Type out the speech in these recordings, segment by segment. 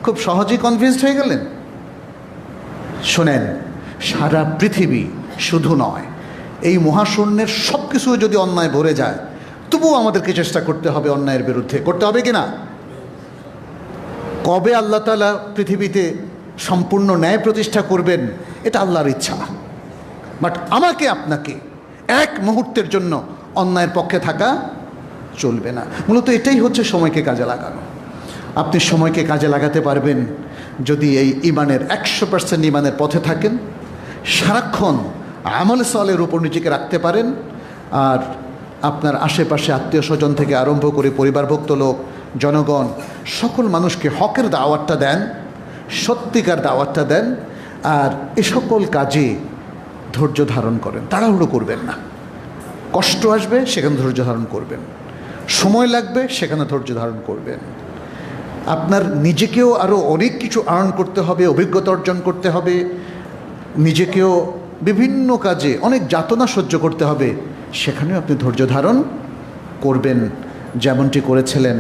খুব সহজেই কনভিন্সড হয়ে গেলেন? শোনেন, সারা পৃথিবী শুধু নয়, এই মহাশূন্যের সব কিছু যদি অন্যায় ভরে যায়, তবুও আমাদেরকে চেষ্টা করতে হবে অন্যায়ের বিরুদ্ধে। করতে হবে কিনা? কবে আল্লাহ তাআলা পৃথিবীতে সম্পূর্ণ ন্যায় প্রতিষ্ঠা করবেন এটা আল্লাহর ইচ্ছা, বাট আমাকে আপনাকে এক মুহূর্তের জন্য অন্যায়ের পক্ষে থাকা চলবে না। মূলত এটাই হচ্ছে সময়কে কাজে লাগানো। আপনি সময়কে কাজে লাগাতে পারবেন যদি এই ইমানের 100% ইমানের পথে থাকেন, সারাক্ষণ আমলে সালের উপর নিজেকে রাখতে পারেন, আর আপনার আশেপাশে আত্মীয় স্বজন থেকে আরম্ভ করে পরিবারভুক্ত লোক, জনগণ, সকল মানুষকে হকের দাওয়াতটা দেন, সত্যিকার দাওয়াতটা দেন, আর এ সকল কাজে ধৈর্য ধারণ করেন। তাড়াহুড়ো করবেন না। কষ্ট আসবে, সেখানে ধৈর্য ধারণ করবেন। সময় লাগবে, সেখানে ধৈর্য ধারণ করবেন। আপনার নিজেকেও আরও অনেক কিছু আর্ন করতে হবে, অভিজ্ঞতা অর্জন করতে হবে, নিজেকেও বিভিন্ন কাজে অনেক যাতনা সহ্য করতে হবে, সেখানেও আপনি ধৈর্য ধারণ করবেন, যেমনটি করেছিলেন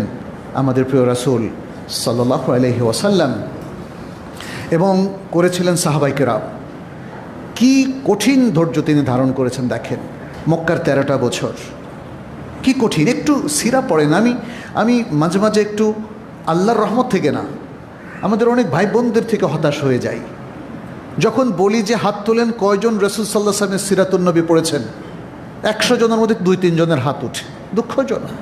আমাদের প্রিয় রাসূল সাল্লাল্লাহু আলাইহি ওয়াসাল্লাম এবং করেছিলেন সাহাবায়ে কেরাম। কি কঠিন ধৈর্য তিনি ধারণ করেছেন দেখেন। মক্কার 13টা বছর কি কঠিন। একটু সিরা পড়েন। আমি মাঝে মাঝে একটু আল্লাহর রহমত থেকে না, আমাদের অনেক ভাই বোনদের থেকে হতাশ হয়ে যাই যখন বলি যে হাত তোলেন কয়জন রাসূল সাল্লাল্লাহু আলাইহি ওয়াসাল্লামের সিরাতুন নবী পড়েছেন। 100 জনের মধ্যে 2-3 জনের হাত ওঠে। দুঃখজনক।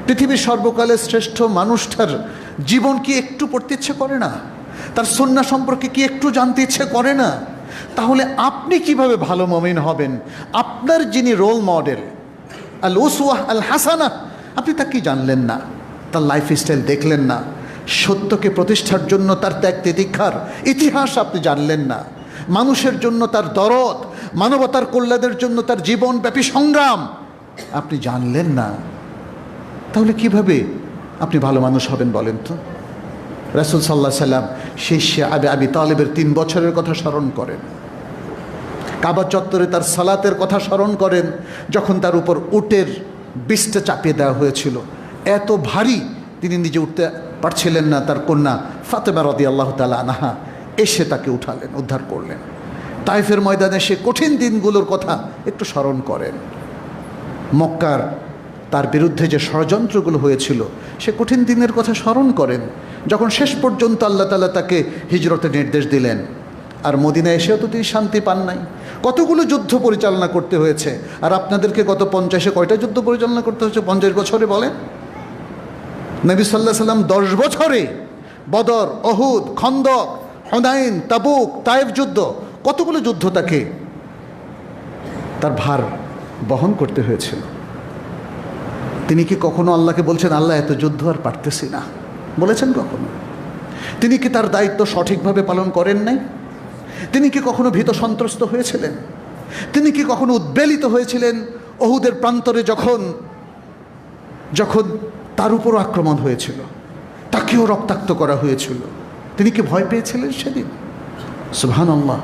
পৃথিবীর সর্বকালের শ্রেষ্ঠ মানুষটার জীবন কি একটু পড়তে ইচ্ছে করে না? তার সুন্নাহ সম্পর্কে কি একটু জানতে ইচ্ছে করে না? তাহলে আপনি কিভাবে ভালো মুমিন হবেন? আপনার যিনি রোল মডেল, আল উসওয়াহ আল হাসানা, আপনি তা কি জানলেন না? তার লাইফস্টাইল দেখলেন না? সত্যকে প্রতিষ্ঠার জন্য তার ত্যাগ তিতিক্ষার ইতিহাস আপনি জানলেন না? মানুষের জন্য তার দরদ, মানবতার কল্যাণের জন্য তার জীবনব্যাপী সংগ্রাম আপনি জানলেন না? তাহলে কিভাবে আপনি ভালো মানুষ হবেন বলেন তো? রাসূল সাল্লাল্লাহু আলাইহি সাল্লাম শিষ্য আবি তালেবের 3 বছরের কথা স্মরণ করেন। কাবা চত্বরে তার সালাতের কথা স্মরণ করেন, যখন তার উপর উটের বিষ্ঠা চাপিয়ে দেওয়া হয়েছিল। এত ভারী তিনি নিজে উঠতে পারছিলেন না, তার কন্যা ফাতেমা রাদিয়াল্লাহু তাআলা আনহা এসে তাকে উঠালেন, উদ্ধার করলেন। তায়েফের ময়দানে সে কঠিন দিনগুলোর কথা একটু স্মরণ করেন। মক্কার তার বিরুদ্ধে যে ষড়যন্ত্রগুলো হয়েছিল সে কঠিন দিনের কথা স্মরণ করেন, যখন শেষ পর্যন্ত আল্লাহ তাআলা তাকে হিজরতের নির্দেশ দিলেন। আর মদিনায় এসেও তো তিনি শান্তি পান নাই। কতগুলো যুদ্ধ পরিচালনা করতে হয়েছে। আর আপনাদেরকে গত 50-এ কয়টা যুদ্ধ পরিচালনা করতে হয়েছে? 50 বছরে বলেন। নবী সাল্লাল্লাহু আলাইহি সাল্লাম 10 বছরে বদর, উহুদ, খন্দক, হুনাইন, তাবুক, তায়েফ যুদ্ধ, কতগুলো যুদ্ধ তাকে তার ভার বহন করতে হয়েছিল। তিনি কি কখনো আল্লাহকে বলছেন আল্লাহ এত যুদ্ধ আর পারতেছি না? বলেছেন কখনো? তিনি কি তার দায়িত্ব সঠিকভাবে পালন করেন নাই? তিনি কি কখনো ভীত সন্ত্রস্ত হয়েছিলেন? তিনি কি কখনো উদ্বেলিত হয়েছিলেন উহুদের প্রান্তরে যখন তার উপর আক্রমণ হয়েছিল, তাকেও রক্তাক্ত করা হয়েছিল? তিনি কি ভয় পেয়েছিলেন সেদিন? সুবহানাল্লাহ।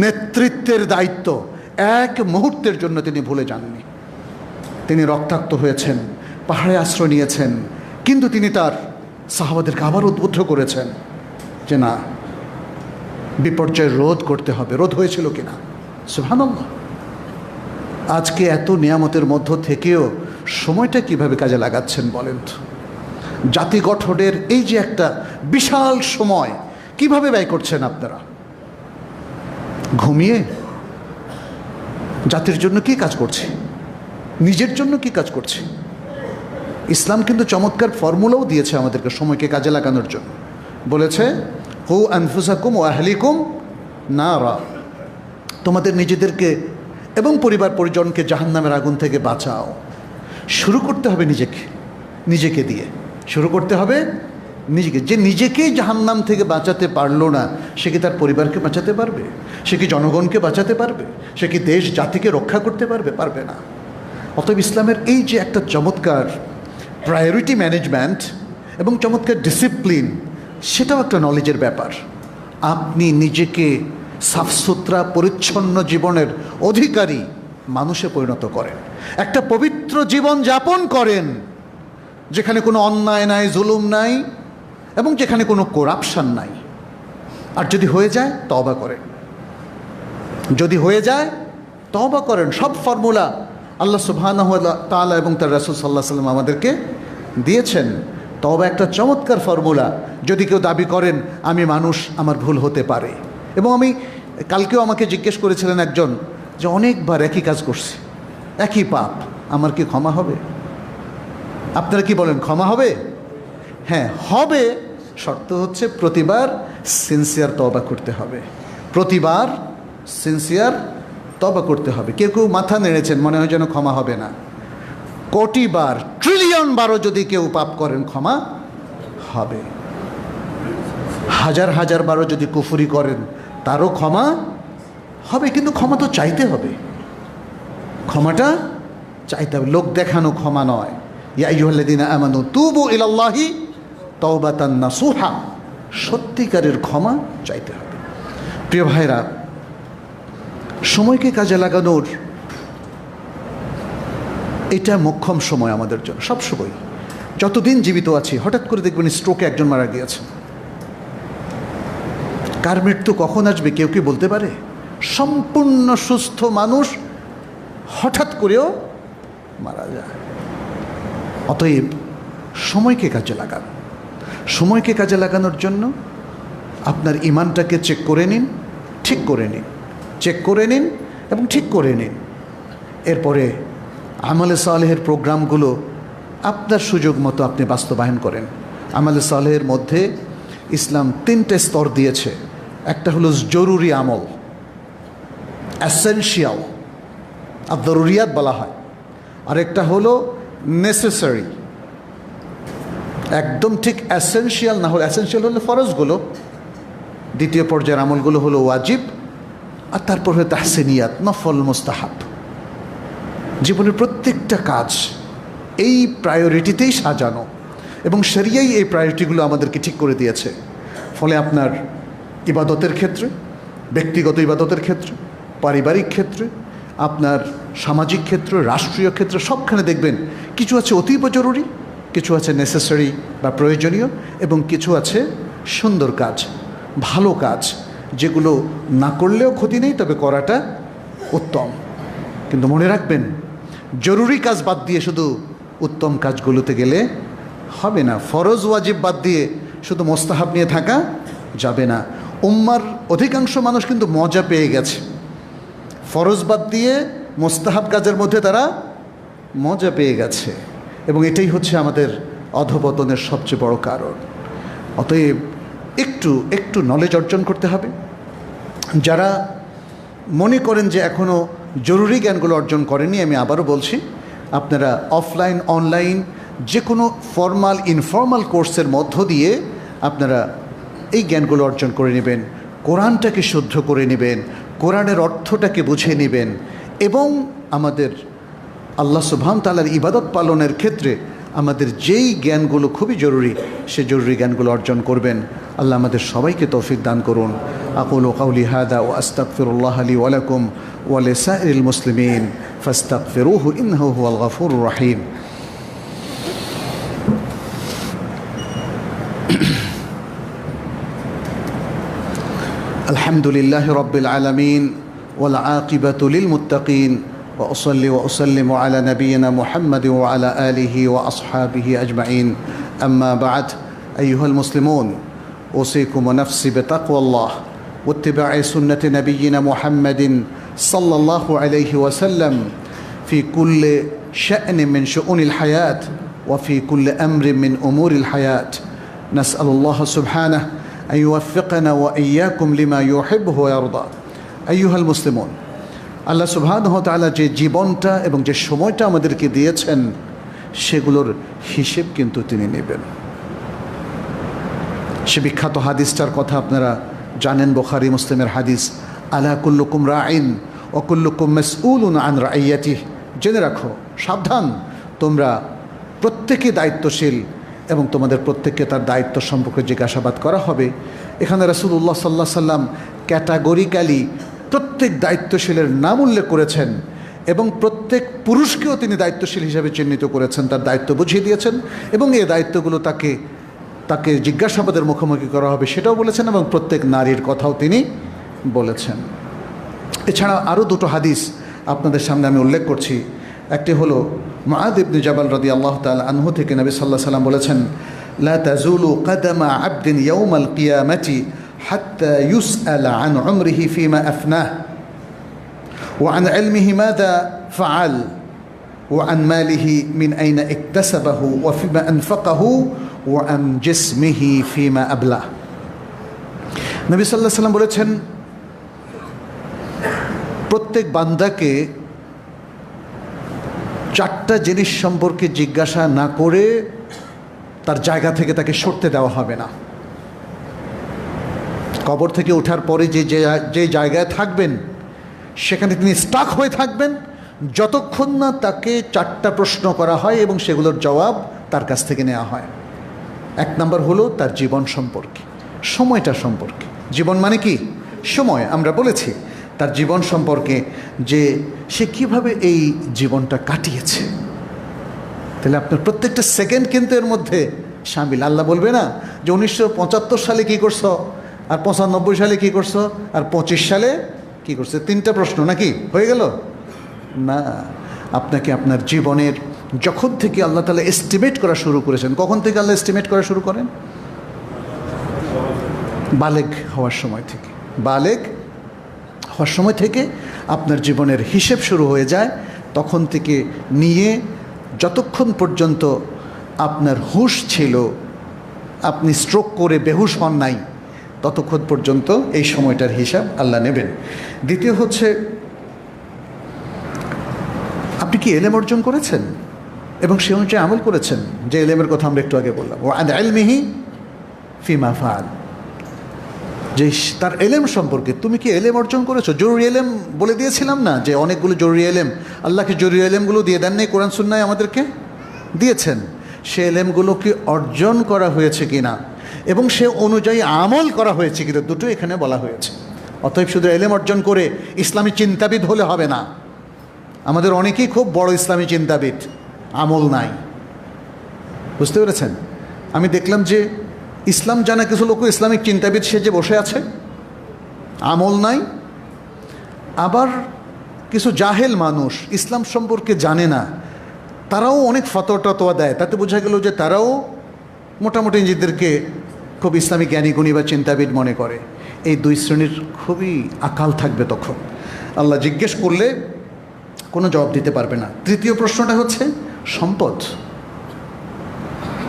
নেতৃত্বের দায়িত্ব এক মুহূর্তের জন্য তিনি ভুলে যাননি। তিনি রক্তাক্ত হয়েছেন, পাহাড়ে আশ্রয় নিয়েছেন, কিন্তু তিনি তার সাহাবাদেরকে আবার উদ্বুদ্ধ করেছেন যে না, বিপর্যয় রোধ করতে হবে। রোধ হয়েছিল কিনা? সুবহানাল্লাহ। আজকে এত নিয়ামতের মধ্য থেকেও সময়টা কিভাবে কাজে লাগাচ্ছেন বলেন তো? জাতি গঠনের এই যে একটা বিশাল সময় কিভাবে ব্যয় করছেন আপনারা? ঘুমিয়ে? জাতির জন্য কি কাজ করছে? নিজের জন্য কি কাজ করছে? ইসলাম কিন্তু চমৎকার ফর্মুলাও দিয়েছে আমাদেরকে সময়কে কাজে লাগানোর জন্য। বলেছে হু আনফুসাকুম ওয়া আহলিকুম নারা, তোমাদের নিজেদেরকে এবং পরিবার পরিজনকে জাহান্নামের আগুন থেকে বাঁচাও। শুরু করতে হবে নিজেকে দিয়ে শুরু করতে হবে নিজেকে। যে নিজেকেই জাহান্নাম থেকে বাঁচাতে পারলো না, সে কি তার পরিবারকে বাঁচাতে পারবে? সে কি জনগণকে বাঁচাতে পারবে? সে কি দেশ জাতিকে রক্ষা করতে পারবে? পারবে না। অতএব ইসলামের এই যে একটা চমৎকার প্রায়োরিটি ম্যানেজমেন্ট এবং চমৎকার ডিসিপ্লিন, সেটাও একটা নলেজের ব্যাপার। আপনি নিজেকে সাফসুতরা পরিচ্ছন্ন জীবনের অধিকারী মানুষে পরিণত করেন, একটা পবিত্র জীবন যাপন করেন যেখানে কোনো অন্যায় নাই, জুলুম নাই, এবং যেখানে কোনো করাপশান নাই। আর যদি হয়ে যায় তওবা করেন, যদি হয়ে যায় তওবা করেন। সব ফর্মুলা আল্লাহ সুবহানাহু ওয়া তাআলা এবং তার রাসূল সাল্লাল্লাহু আলাইহি ওয়াসাল্লাম আমাদেরকে দিয়েছেন। তওবা একটা চমৎকার ফর্মুলা। যদি কেউ দাবি করেন আমি মানুষ, আমার ভুল হতে পারে, এবং আমি কালকেও আমাকে জিজ্ঞেস করেছিলেন একজন যে অনেকবার একই কাজ করছি, একই পাপ, আমার কি ক্ষমা হবে? আপনারা কি বলেন, ক্ষমা হবে? হ্যাঁ হবে, শর্ত হচ্ছে প্রতিবার সিনসিয়ার তওবা করতে হবে, প্রতিবার সিনসিয়ার তওবা করতে হবে। কেউ কেউ মাথা নেড়েছেন, মনে হয় যেন ক্ষমা হবে না। কোটি বার, ট্রিলিয়ন বারও যদি কেউ পাপ করেন ক্ষমা হবে। হাজার হাজার বারও যদি কুফরি করেন তারও ক্ষমা হবে, কিন্তু ক্ষমা তো চাইতে হবে, ক্ষমাটা চাইতে হবে, লোক দেখানো ক্ষমা নয়। ইয়া আইয়ুহাল্লাযীনা আমানু তুবু ইলাল্লাহি তাওবাতান নাসুহা, সত্যিকারের ক্ষমা চাইতে হবে। প্রিয় ভাইরা, সময়কে কাজে লাগানোর এটা মোক্ষম সময় আমাদের জন্য, সব সময়। যতদিন জীবিত আছি, হঠাৎ করে দেখবেন স্ট্রোকে একজন মারা গিয়েছে। কার মৃত্যু কখন আসবে কেউ কি বলতে পারে? সম্পূর্ণ সুস্থ মানুষ হঠাৎ করেও মারা যায়। অতএব সময়কে কাজে লাগান। সময়কে কাজে লাগানোর জন্য আপনার ইমানটাকে চেক করে নিন, ঠিক করে নিন, চেক করে নিন এবং ঠিক করে নিন। এরপরে আমলে সালেহের প্রোগ্রামগুলো আপনার সুযোগ মতো আপনি বাস্তবায়ন করেন। আমলে সালেহের মধ্যে ইসলাম 3টে স্তর দিয়েছে। একটা হলো জরুরি আমল, অ্যাসেনশিয়াল, আর জরুরিয়াত বলা হয়। আরেকটা হলো নেসেসারি, একদম ঠিক অ্যাসেনশিয়াল না হলে, অ্যাসেনশিয়াল হলো ফরজগুলো, দ্বিতীয় পর্যায়ের আমলগুলো হলো ওয়াজিব, আর তারপর হলো তাহসিনিয়াত, নফল, মুস্তাহাব। জীবনের প্রত্যেকটা কাজ এই প্রায়োরিটিতেই সাজানো, এবং শরিয়াই এই প্রায়োরিটিগুলো আমাদেরকে ঠিক করে দিয়েছে। ফলে আপনার ইবাদতের ক্ষেত্রে, ব্যক্তিগত ইবাদতের ক্ষেত্রে, পারিবারিক ক্ষেত্রে, আপনার সামাজিক ক্ষেত্র, রাষ্ট্রীয় ক্ষেত্রে, সবখানে দেখবেন কিছু আছে অতীব জরুরি, কিছু আছে নেসেসারি বা প্রয়োজনীয়, এবং কিছু আছে সুন্দর কাজ, ভালো কাজ, যেগুলো না করলেও ক্ষতি নেই, তবে করাটা উত্তম। কিন্তু মনে রাখবেন, জরুরি কাজ বাদ দিয়ে শুধু উত্তম কাজগুলোতে গেলে হবে না। ফরজ ওয়াজিব বাদ দিয়ে শুধু মোস্তাহাব নিয়ে থাকা যাবে না। উম্মার অধিকাংশ মানুষ কিন্তু মজা পেয়ে গেছে, ফরজ বাদ দিয়ে মোস্তাহাব কাজের মধ্যে তারা মজা পেয়ে গেছে, এবং এটাই হচ্ছে আমাদের অধপতনের সবচেয়ে বড় কারণ। অতএব একটু নলেজ অর্জন করতে হবে। যারা মনে করেন যে এখনও জরুরি জ্ঞানগুলো অর্জন করেনি, আমি আবারও বলছি, আপনারা অফলাইন অনলাইন যে কোনো ফর্মাল ইনফর্মাল কোর্সের মধ্য দিয়ে আপনারা এই জ্ঞানগুলো অর্জন করে নেবেন। কোরআনটাকে শুদ্ধ করে নেবেন, কোরআনের অর্থটাকে বুঝে নেবেন, এবং আমাদের আল্লাহ সুবহান তাআলার ইবাদত পালনের ক্ষেত্রে আমাদের যেই জ্ঞানগুলো খুবই জরুরি, সে জরুরি জ্ঞানগুলো অর্জন করবেন। আল্লাহ আমাদের সবাইকে তৌফিক দান করুন। আকুলু কাউলি হাদা ওয়া আস্তাগফিরুল্লাহ লি ওয়া লাকুম ওয়া লিসাইরিল মুসলিমিন ফাস্তাগফিরুহু ইন্নাহু হুয়াল গফুরুর রহিম। আলহামদুলিল্লাহি রাব্বিল আলামিন ওয়াল আকিবাতু লিল মুত্তাকিন وأصلي وأسلم على نبينا محمد وعلى آله وأصحابه أجمعين. أما بعد، أيها المسلمون، أوصيكم ونفسي بتقوى الله واتباع سنة نبينا محمد صلى الله عليه وسلم في كل شأن من شؤون الحياة وفي كل أمر من أمور الحياة. نسأل الله سبحانه أن يوفقنا وإياكم لما يحبه ويرضى. أيها المسلمون، আল্লাহ সুবহানাহু ওয়া তাআলা যে জীবনটা এবং যে সময়টা আমাদেরকে দিয়েছেন, সেগুলোর হিসেব কিন্তু তিনি নেবেন। সে বিখ্যাত হাদিসটার কথা আপনারা জানেন, বুখারী মুসলিমের হাদিস, আলা কুল্লুকুম রাইন ওয়া কুল্লুকুম মাসউলুন আন রাইয়াতিহি। জেনে রাখো, সাবধান, তোমরা প্রত্যেকে দায়িত্বশীল এবং তোমাদের প্রত্যেককে তার দায়িত্ব সম্পর্কে জিজ্ঞাসাবাদ করা হবে। এখানে রাসূলুল্লাহ সাল্লাল্লাহু আলাইহি ওয়াসাল্লাম ক্যাটাগরিক্যালি প্রত্যেক দায়িত্বশীলের নাম উল্লেখ করেছেন, এবং প্রত্যেক পুরুষকেও তিনি দায়িত্বশীল হিসাবে চিহ্নিত করেছেন, তার দায়িত্ব বুঝিয়ে দিয়েছেন, এবং এই দায়িত্বগুলো তাকে তাকে জিজ্ঞাসাবাদের মুখোমুখি করা হবে সেটাও বলেছেন, এবং প্রত্যেক নারীর কথাও তিনি বলেছেন। এছাড়া আরও দুটো হাদিস আপনাদের সামনে আমি উল্লেখ করছি। একটি হলো মুআয ইবনে জাবাল রাদিয়াল্লাহু তাআলা আনহু থেকে নবী সাল্লাল্লাহু আলাইহি ওয়াসাল্লাম বলেছেন, লা তাজুলু কাদামা আবদিন ইয়াউমাল কিয়ামাতি হাত্তা ইউসআলা আন উমরিহি ফিমা আফনাহ ওয়া আন ইলমিহি মাযা ফাআল ওয়া আন মালিহি মিন আইনা ইকতাসাবাহু ওয়া ফিমা আনফাকাহু ওয়া আন জিসমিহি ফিমা আবলা। নবী সাল্লাল্লাহু আলাইহি ওয়াসাল্লাম বলেছেন, প্রত্যেক বান্দাকে চারটা জিনিস সম্পর্কে জিজ্ঞাসা না করে তার জায়গা থেকে তাকে সরতে দেওয়া হবে না। কবর থেকে ওঠার পরে যে জায়গায় থাকবেন সেখানে তিনি স্টাক হয়ে থাকবেন যতক্ষণ না তাকে চারটা প্রশ্ন করা হয় এবং সেগুলোর জবাব তার কাছ থেকে নেওয়া হয়। এক নম্বর হলো তার জীবন সম্পর্কে, সময়টা সম্পর্কে। জীবন মানে কি? সময়। আমরা বলেছি তার জীবন সম্পর্কে, যে সে কিভাবে এই জীবনটা কাটিয়েছে। তাহলে আপনার প্রত্যেকটা সেকেন্ড কিন্তু এর মধ্যে শামিল। আল্লাহ বলবে না যে 1975 সালে কী করছো, আর 95 সালে কী করছো, আর 25 সালে কী করছে। তিনটা প্রশ্ন নাকি হয়ে গেল? না, আপনাকে আপনার জীবনের যখন থেকে আল্লাহ তাআলা এস্টিমেট করা শুরু করেছেন। কখন থেকে আল্লাহ এস্টিমেট করা শুরু করেন? বালেগ হওয়ার সময় থেকে। বালেগ হওয়ার সময় থেকে আপনার জীবনের হিসেব শুরু হয়ে যায়। তখন থেকে নিয়ে যতক্ষণ পর্যন্ত আপনার হুঁশ ছিল, আপনি স্ট্রোক করে বেহুশ হন নাই, ততক্ষণ পর্যন্ত এই সময়টার হিসাব আল্লাহ নেবেন। দ্বিতীয় হচ্ছে, আপনি কি এলেম অর্জন করেছেন এবং সে অনুযায়ী আমল করেছেন? যে এলেমের কথা আমরা একটু আগে বললাম, ও আন ইলমিহি ফিমা ফাআল, যে তার এলেম সম্পর্কে তুমি কি এলেম অর্জন করেছো? জরুরি এলেম বলে দিয়েছিলাম না যে অনেকগুলো জরুরি এলেম, আল্লাহকে জরুরি এলেমগুলো দিয়ে দেন নাই, কোরআন সুন্নাহয় আমাদেরকে দিয়েছেন। সে এলেমগুলো কি অর্জন করা হয়েছে কিনা এবং সে অনুযায়ী আমল করা হয়েছে কিনা, দুটো এখানে বলা হয়েছে। অতএব শুধু এলেম অর্জন করে ইসলামী চিন্তাবিদ হলে হবে না। আমাদের অনেকেই খুব বড় ইসলামী চিন্তাবিদ, আমল নাই। বুঝতে পেরেছেন? আমি দেখলাম যে ইসলাম জানা কিছু লোক ইসলামিক চিন্তাবিদ সেজে বসে আছে, আমল নাই। আবার কিছু জাহেল মানুষ ইসলাম সম্পর্কে জানে না, তারাও অনেক ফতোয়া টতোয়া দেয়। তাতে বোঝা গেল যে তারাও মোটামুটি নিজেদেরকে খুব ইসলামিক জ্ঞানীগুণী বা চিন্তাবিদ মনে করে। এই দুই শ্রেণীর খুবই আকাল থাকবে তখন। আল্লাহ জিজ্ঞেস করলে কোনো জবাব দিতে পারবে না। তৃতীয় প্রশ্নটা হচ্ছে সম্পদ,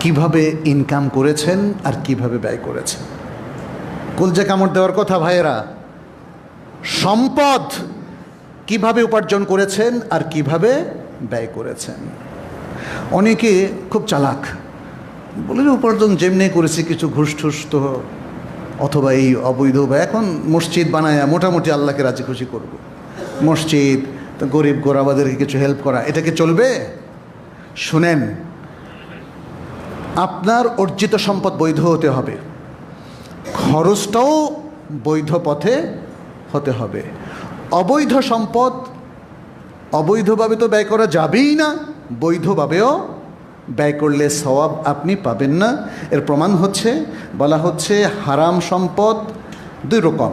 কিভাবে ইনকাম করেছেন আর কিভাবে ব্যয় করেছেন। কলজে কামড় দেওয়ার কথা ভাইয়েরা, সম্পদ কিভাবে উপার্জন করেছেন আর কিভাবে ব্যয় করেছেন। অনেকে খুব চালাক, বলে উপার্জন যেমনি করেছি কিছু ঘুষ ঠুস তো, অথবা এই অবৈধ, বা এখন মসজিদ বানায় মোটামুটি আল্লাহকে রাজি খুশি করব, মসজিদ, গরিব গোরাবাদেরকে কিছু হেল্প করা, এটাকে চলবে? শুনেন, আপনার অর্জিত সম্পদ বৈধ হতে হবে, খরচটাও বৈধ পথে হতে হবে। অবৈধ সম্পদ অবৈধভাবে তো ব্যয় করা যাবেই না, বৈধভাবেও ব্যয় করলে সওয়াব আপনি পাবেন না। এর প্রমাণ হচ্ছে, বলা হচ্ছে হারাম সম্পদ দুই রকম।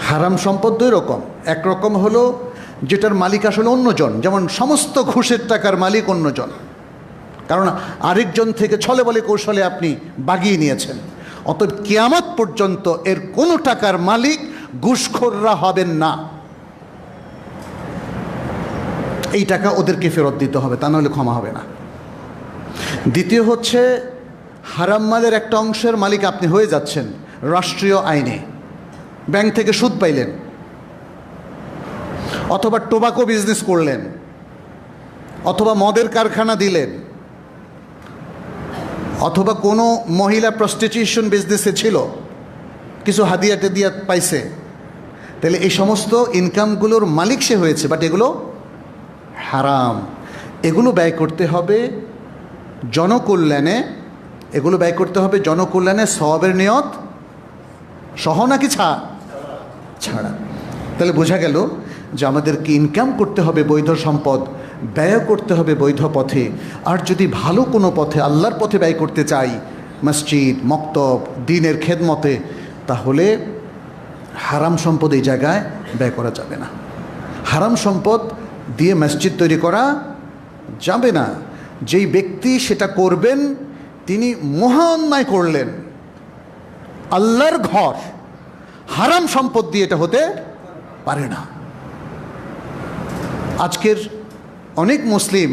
হারাম সম্পদ দুই রকম। এক রকম হলো যেটার মালিক আসলে অন্যজন, যেমন সমস্ত ঘুষের টাকার মালিক অন্যজন, কারণ আরেকজন থেকে ছলে বলে কৌশলে আপনি বাগিয়ে নিয়েছেন। অতএব কিয়ামত পর্যন্ত এর কোনো টাকার মালিক ঘুষখোররা হবেন না। এই টাকা ওদেরকে ফেরত দিতে হবে, তা নাহলে ক্ষমা হবে না। দ্বিতীয় হচ্ছে, হারাম মালের একটা অংশের মালিক আপনি হয়ে যাচ্ছেন রাষ্ট্রীয় আইনে। ব্যাংক থেকে সুদ পাইলেন, অথবা টোবাকো বিজনেস করলেন, অথবা মদের কারখানা দিলেন, অথবা কোনো মহিলা প্রস্টিটিউশন বিজনেসে ছিল, কিছু হাদিয়া টেদিয়া পাইছে, তাহলে এই সমস্ত ইনকামগুলোর মালিক সে হয়েছে, বাট এগুলো হারাম। এগুলো ব্যয় করতে হবে জনকল্যাণে, এগুলো ব্যয় করতে হবে জনকল্যাণে, সওয়াবের নিয়ত সহ নাকি ছাড়া। তাহলে বোঝা গেল যে আমাদেরকে ইনকাম করতে হবে বৈধ সম্পদ, ব্যয় করতে হবে বৈধ পথে। আর যদি ভালো কোনো পথে, আল্লাহর পথে ব্যয় করতে চাই, মসজিদ, মক্তব, দ্বীনের খেদমতে, তাহলে হারাম সম্পদ এই জায়গায় ব্যয় করা যাবে না। হারাম সম্পদ দিয়ে মসজিদ তৈরি করা যাবে না। যেই ব্যক্তি সেটা করবেন তিনি মহা অন্যায় করলেন। আল্লাহর ঘর, হারাম সম্পদ দিয়ে এটা হতে পারে না। আজকের অনেক মুসলিম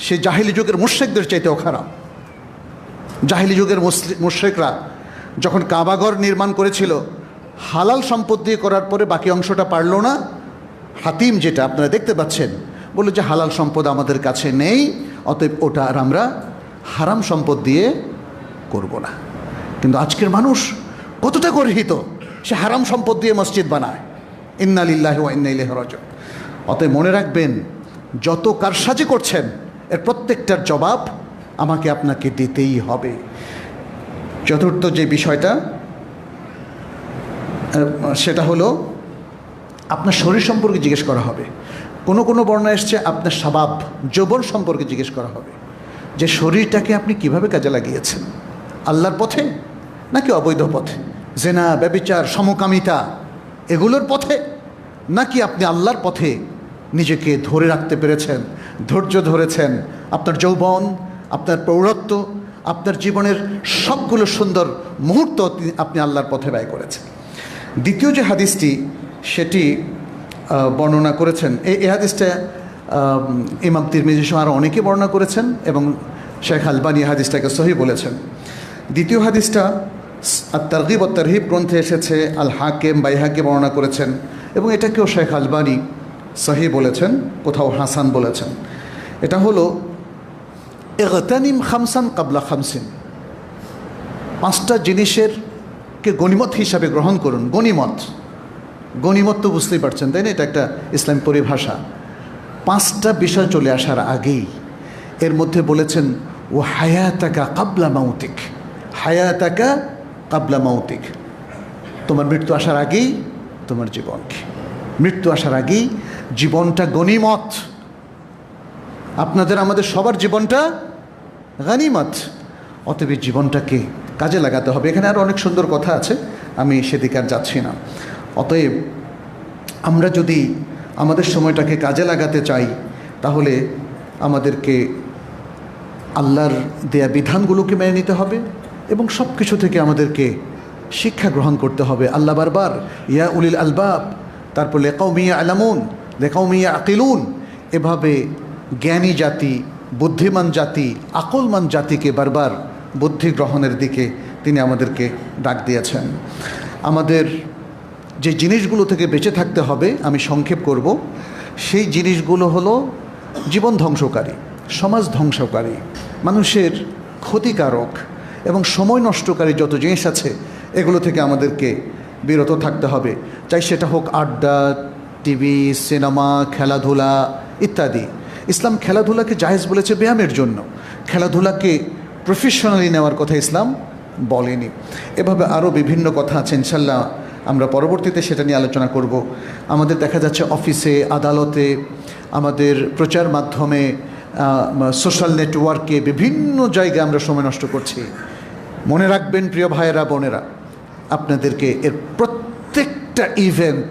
সে জাহিলি যুগের মুশরিকদের চাইতেও খারাপ। জাহিলি যুগের মুশরিকরা যখন কাবাঘর নির্মাণ করেছিল, হালাল সম্পদ দিয়ে করার পরে বাকি অংশটা পারল না। হাতিম, যেটা আপনারা দেখতে পাচ্ছেন, বলল যে হালাল সম্পদ আমাদের কাছে নেই, অতএব ওটা আর আমরা হারাম সম্পদ দিয়ে করব না। কিন্তু আজকের মানুষ কতটা গর্হিত, সে হারাম সম্পদ দিয়ে মসজিদ বানায়। ইন্না লিল্লাহি ওয়া ইন্না ইলাইহি রাজিউন। অতএব মনে রাখবেন, যত কারসাজি করছেন এর প্রত্যেকটার জবাব আমাকে আপনাকে দিতেই হবে। চতুর্থ যে বিষয়টা, সেটা হলো আপনার শরীর সম্পর্কে জিজ্ঞেস করা হবে। কোনো কোনো বর্ণনা এসছে আপনার স্বভাব, যৌবন সম্পর্কে জিজ্ঞেস করা হবে, যে শরীরটাকে আপনি কিভাবে কাজে লাগিয়েছেন, আল্লাহর পথে নাকি অবৈধ পথে, জেনা, ব্যভিচার, সমকামিতা এগুলোর পথে, নাকি আপনি আল্লাহর পথে নিজেকে ধরে রাখতে পেরেছেন, ধৈর্য ধরেছেন। আপনার যৌবন, আপনার প্রৌঢ়ত্ব, আপনার জীবনের সবগুলো সুন্দর মুহূর্ত আপনি আল্লাহর পথে ব্যয় করেছেন। দ্বিতীয় যে হাদিসটি, সেটি বর্ণনা করেছেন, এই হাদিসটা ইমাম তিরমিজি সহ আরও অনেকে বর্ণনা করেছেন এবং শেখ আলবানী হাদিসটাকে সহিহ বলেছেন। দ্বিতীয় হাদিসটা আত-তারগিব ওয়াত তারহিব গ্রন্থে এসেছে, আল হাকিম, বাইহাকি বর্ণনা করেছেন এবং এটাকেও শেখ আলবানী সহিহ বলেছেন, কোথাও হাসান বলেছেন। এটা হলো ইগতানিম খামসান কাবলা খামসিন, 5টা জিনিসের কে গনিমত হিসাবে গ্রহণ করুন। গনিমত, গনিমত তো বুঝতেই পারছেন, তাই না? এটা একটা ইসলাম পরিভাষা। 5টা বিষয় চলে আসার আগেই এর মধ্যে বলেছেন, ও হায়াতাকা কাবলা মাউতিক, হায়াতাকা কাবলা মাউতিক, তোমার মৃত্যু আসার আগেই তোমার জীবনকে, মৃত্যু আসার আগেই জীবনটা গনিমত। আপনাদের আমাদের সবার জীবনটা গনিমত, অতএব জীবনটাকে কাজে লাগাতে হবে। এখানে আরও অনেক সুন্দর কথা আছে, আমি সেদিকে আর যাচ্ছি না। অতএব আমরা যদি আমাদের সময়টাকে কাজে লাগাতে চাই, তাহলে আমাদেরকে আল্লাহর দেয়া বিধানগুলোকে মেনে নিতে হবে এবং সব কিছু থেকে আমাদেরকে শিক্ষা গ্রহণ করতে হবে। আল্লাহ বারবার ইয়া উলিল আলবাব, তারপর লিকাউমিয়া আলামুন, লিকাউমিয়া আকিলুন, এভাবে জ্ঞানী জাতি, বুদ্ধিমান জাতি, আকলমান জাতিকে বারবার বুদ্ধি গ্রহণের দিকে তিনি আমাদেরকে ডাক দিয়েছেন। আমাদের যে জিনিসগুলো থেকে বেঁচে থাকতে হবে, আমি সংক্ষেপ করব, সেই জিনিসগুলো হলো জীবন ধ্বংসকারী, সমাজ ধ্বংসকারী, মানুষের ক্ষতিকারক এবং সময় নষ্টকারী যত জিনিস আছে, এগুলো থেকে আমাদেরকে বিরত থাকতে হবে। চাই সেটা হোক আড্ডা, টিভি, সিনেমা, খেলাধুলা ইত্যাদি। ইসলাম খেলাধুলাকে জায়েজ বলেছে ব্যায়ামের জন্য, খেলাধুলাকে প্রফেশনালি নেওয়ার কথা ইসলাম বলেনি। এভাবে আরও বিভিন্ন কথা আছে, ইনশাল্লাহ আমরা পরবর্তীতে সেটা নিয়ে আলোচনা করব। আমাদের দেখা যাচ্ছে অফিসে, আদালতে, আমাদের প্রচার মাধ্যমে, সোশ্যাল নেটওয়ার্কে, বিভিন্ন জায়গায় আমরা সময় নষ্ট করছি। মনে রাখবেন প্রিয় ভাইয়েরা, বোনেরা, আপনাদেরকে এর প্রত্যেকটা ইভেন্ট,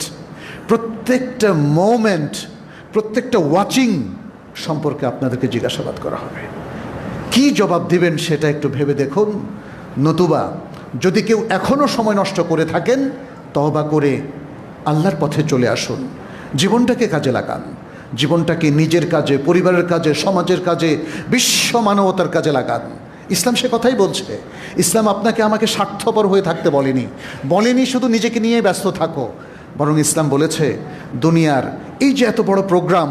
প্রত্যেকটা মোমেন্ট, প্রত্যেকটা ওয়াচিং সম্পর্কে আপনাদেরকে জিজ্ঞাসাবাদ করা হবে। কি জবাব দিবেন সেটা একটু ভেবে দেখুন। নতুবা যদি কেউ এখনও সময় নষ্ট করে থাকেন, তওবা করে আল্লাহর পথে চলে আসুন, জীবনটাকে কাজে লাগান, জীবনটাকে নিজের কাজে, পরিবারের কাজে, সমাজের কাজে, বিশ্ব মানবতার কাজে লাগান। ইসলাম সে কথাই বলছে। ইসলাম আপনাকে আমাকে স্বার্থপর হয়ে থাকতে বলেনি শুধু নিজেকে নিয়ে ব্যস্ত থাকো, বরং ইসলাম বলেছে দুনিয়ার এই যে এত বড় প্রোগ্রাম,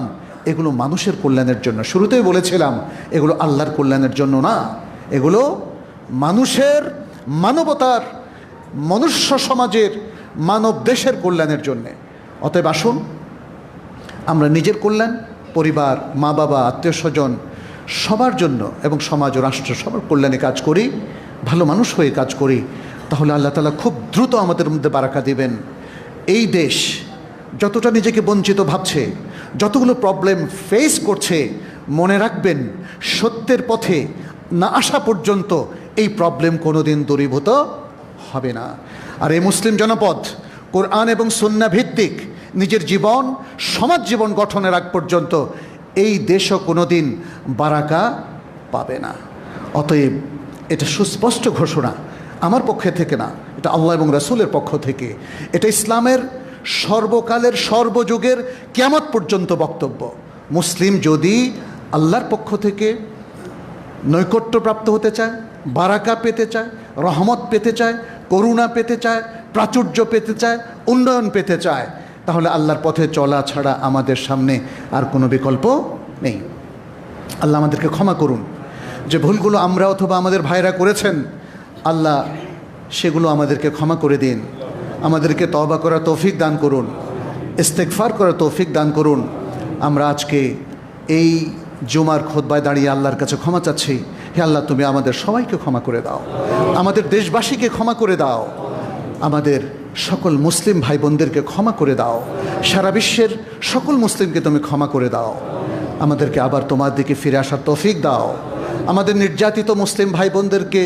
এগুলো মানুষের কল্যাণের জন্য। শুরুতেই বলেছিলাম এগুলো আল্লাহর কল্যাণের জন্য না, এগুলো মানুষের, মানবতার, মনুষ্য সমাজের, মানব দেশের কল্যাণের জন্যে। অতএব আসুন আমরা নিজের কল্যাণ, পরিবার, মা বাবা, আত্মীয় স্বজন সবার জন্য এবং সমাজ ও রাষ্ট্র সবার কল্যাণে কাজ করি, ভালো মানুষ হয়ে কাজ করি, তাহলে আল্লাহ তাআলা খুব দ্রুত আমাদের মধ্যে বারাকা দিবেন। এই দেশ যতটা নিজেকে বঞ্চিত ভাবছে, যতগুলো প্রবলেম ফেস করছে, মনে রাখবেন সত্যের পথে না আসা পর্যন্ত এই প্রবলেম কোনোদিন দূরীভূত হবে না। আর এই মুসলিম জনপদ কোরআন এবং সুন্নাহ ভিত্তিক নিজের জীবন, সমাজ জীবন গঠনের আগ পর্যন্ত এই দেশও কোনোদিন বারাকা পাবে না। অতএব এটা সুস্পষ্ট ঘোষণা আমার পক্ষে থেকে না, এটা আল্লাহ এবং রাসূলের পক্ষ থেকে, এটা ইসলামের সর্বকালের সর্বযুগের কিয়ামত পর্যন্ত বক্তব্য। মুসলিম যদি আল্লাহর পক্ষ থেকে নৈকট্যপ্রাপ্ত হতে চায়, বারাকা পেতে চায়, রহমত পেতে চায়, করুণা পেতে চায়, প্রাচুর্য পেতে চায়, উন্নয়ন পেতে চায়, তাহলে আল্লাহর পথে চলা ছাড়া আমাদের সামনে আর কোনো বিকল্প নেই। আল্লাহ আমাদেরকে ক্ষমা করুন। যে ভুলগুলো আমরা অথবা আমাদের ভাইরা করেছেন, আল্লাহ সেগুলো আমাদেরকে ক্ষমা করে দিন। আমাদেরকে তওবা করার তৌফিক দান করুন, ইস্তেগফার করার তৌফিক দান করুন। আমরা আজকে এই জুমার খুতবায় দাঁড়িয়ে আল্লাহর কাছে ক্ষমা চাচ্ছি। হে আল্লাহ, তুমি আমাদের সবাইকে ক্ষমা করে দাও, আমাদের দেশবাসীকে ক্ষমা করে দাও, আমাদের সকল মুসলিম ভাই বোনদেরকে ক্ষমা করে দাও, সারা বিশ্বের সকল মুসলিমকে তুমি ক্ষমা করে দাও। আমাদেরকে আবার তোমার দিকে ফিরে আসার তৌফিক দাও। আমাদের নির্যাতিত মুসলিম ভাই বোনদেরকে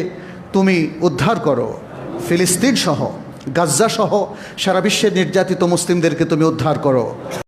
তুমি উদ্ধার করো। ফিলিস্তিন সহ, গাজ্জা সহ সারা বিশ্বের নির্যাতিত মুসলিমদেরকে তুমি উদ্ধার করো।